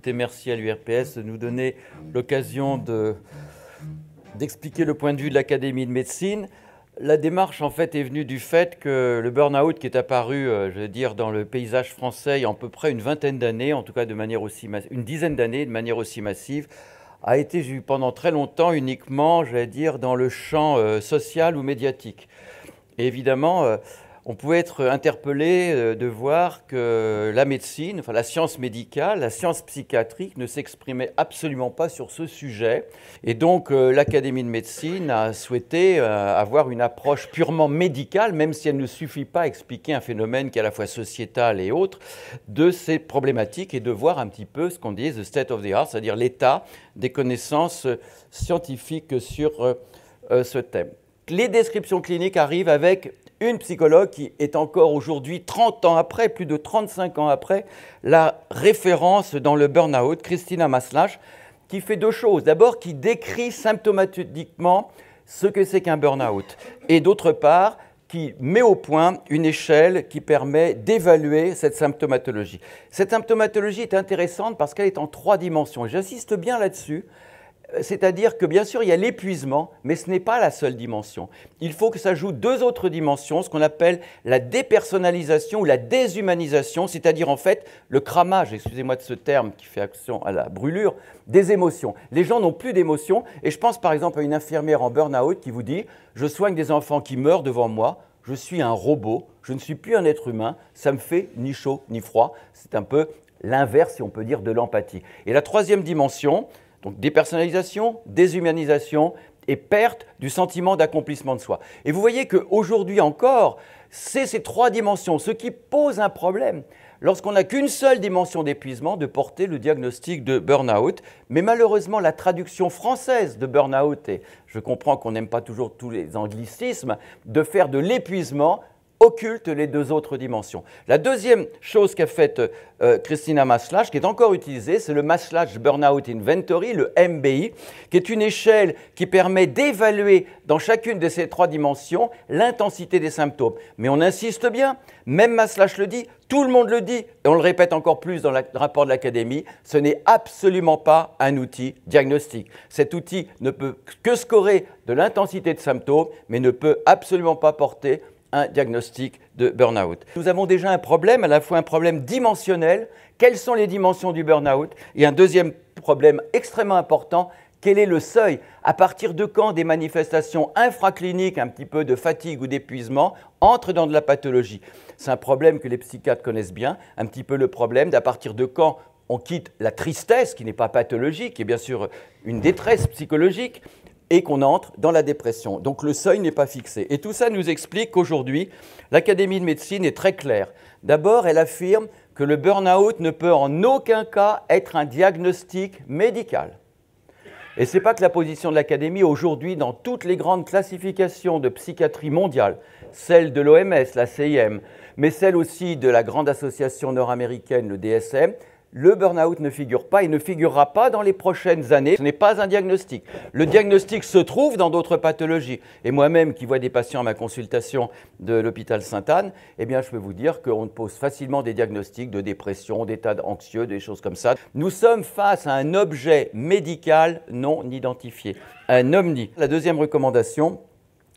écoutez, merci à l'URPS de nous donner l'occasion d'expliquer le point de vue de l'Académie de médecine. La démarche, en fait, est venue du fait que le burn-out qui est apparu, je veux dire, dans le paysage français il y a à peu près une vingtaine d'années, en tout cas de manière aussi une dizaine d'années, de manière aussi massive, a été pendant très longtemps uniquement, je vais dire, dans le champ social ou médiatique. Et évidemment, on pouvait être interpellé de voir que la médecine, enfin la science médicale, la science psychiatrique ne s'exprimait absolument pas sur ce sujet. Et donc l'Académie de médecine a souhaité avoir une approche purement médicale, même si elle ne suffit pas à expliquer un phénomène qui est à la fois sociétal et autre, de ces problématiques et de voir un petit peu ce qu'on dit the state of the art, c'est-à-dire l'état des connaissances scientifiques sur ce thème. Les descriptions cliniques arrivent avec une psychologue qui est encore aujourd'hui, 30 ans après, plus de 35 ans après, la référence dans le burn-out, Christina Maslach, qui fait deux choses. D'abord, qui décrit symptomatiquement ce que c'est qu'un burn-out. Et d'autre part, qui met au point une échelle qui permet d'évaluer cette symptomatologie. Cette symptomatologie est intéressante parce qu'elle est en 3 dimensions. Et j'insiste bien là-dessus. C'est-à-dire que bien sûr il y a l'épuisement, mais ce n'est pas la seule dimension. Il faut que s'ajoutent 2 autres dimensions, ce qu'on appelle la dépersonnalisation ou la déshumanisation, c'est-à-dire en fait le cramage, excusez-moi de ce terme qui fait action à la brûlure, des émotions. Les gens n'ont plus d'émotions et je pense par exemple à une infirmière en burn-out qui vous dit « je soigne des enfants qui meurent devant moi, je suis un robot, je ne suis plus un être humain, ça me fait ni chaud ni froid ». C'est un peu l'inverse, si on peut dire, de l'empathie. Et la 3e dimension, donc dépersonnalisation, déshumanisation et perte du sentiment d'accomplissement de soi. Et vous voyez qu'aujourd'hui encore, c'est ces 3 dimensions, ce qui pose un problème. Lorsqu'on n'a qu'une seule dimension d'épuisement, de porter le diagnostic de burn-out. Mais malheureusement, la traduction française de burn-out, et je comprends qu'on n'aime pas toujours tous les anglicismes, de faire de l'épuisement occulte les 2 autres dimensions. La deuxième chose qu'a faite Christina Maslach, qui est encore utilisée, c'est le Maslach Burnout Inventory, le MBI, qui est une échelle qui permet d'évaluer dans chacune de ces 3 dimensions l'intensité des symptômes. Mais on insiste bien, même Maslach le dit, tout le monde le dit, et on le répète encore plus dans le rapport de l'Académie, ce n'est absolument pas un outil diagnostique. Cet outil ne peut que scorer de l'intensité de symptômes, mais ne peut absolument pas porter un diagnostic de burn-out. Nous avons déjà un problème, à la fois un problème dimensionnel, quelles sont les dimensions du burn-out, et un deuxième problème extrêmement important, quel est le seuil, à partir de quand des manifestations infracliniques, un petit peu de fatigue ou d'épuisement, entrent dans de la pathologie. C'est un problème que les psychiatres connaissent bien, un petit peu le problème d'à partir de quand on quitte la tristesse, qui n'est pas pathologique, qui est bien sûr une détresse psychologique, et qu'on entre dans la dépression. Donc le seuil n'est pas fixé. Et tout ça nous explique qu'aujourd'hui, l'Académie de médecine est très claire. D'abord, elle affirme que le burn-out ne peut en aucun cas être un diagnostic médical. Et ce n'est pas que la position de l'Académie aujourd'hui dans toutes les grandes classifications de psychiatrie mondiale, celle de l'OMS, la CIM, mais celle aussi de la grande association nord-américaine, le DSM, le burn-out ne figure pas et ne figurera pas dans les prochaines années. Ce n'est pas un diagnostic. Le diagnostic se trouve dans d'autres pathologies. Et moi-même, qui vois des patients à ma consultation de l'hôpital Sainte-Anne, eh bien, je peux vous dire qu'on pose facilement des diagnostics de dépression, d'état anxieux, des choses comme ça. Nous sommes face à un objet médical non identifié, un OMNI. La deuxième recommandation,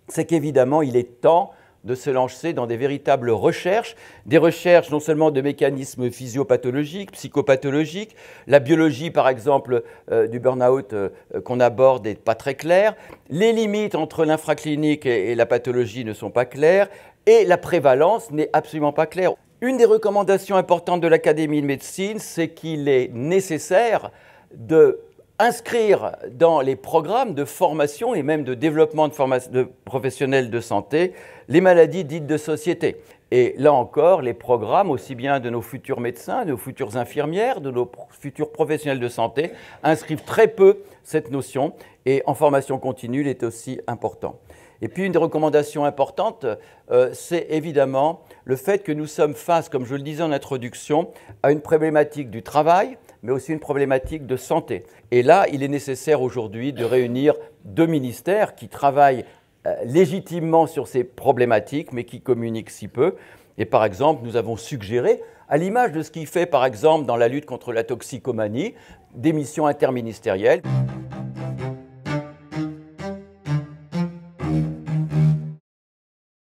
c'est qu'évidemment, il est temps de se lancer dans des véritables recherches, des recherches non seulement de mécanismes physiopathologiques, psychopathologiques, la biologie par exemple du burn-out qu'on aborde n'est pas très claire, les limites entre l'infraclinique et la pathologie ne sont pas claires, et la prévalence n'est absolument pas claire. Une des recommandations importantes de l'Académie de médecine, c'est qu'il est nécessaire de inscrire dans les programmes de formation et même de développement de professionnels de santé les maladies dites de société. Et là encore, les programmes, aussi bien de nos futurs médecins, de nos futures infirmières, de nos futurs professionnels de santé, inscrivent très peu cette notion et en formation continue, il est aussi important. Et puis une des recommandations importantes, c'est évidemment le fait que nous sommes face, comme je le disais en introduction, à une problématique du travail, mais aussi une problématique de santé. Et là, il est nécessaire aujourd'hui de réunir 2 ministères qui travaillent légitimement sur ces problématiques, mais qui communique si peu. Et par exemple, nous avons suggéré, à l'image de ce qui fait par exemple dans la lutte contre la toxicomanie, des missions interministérielles.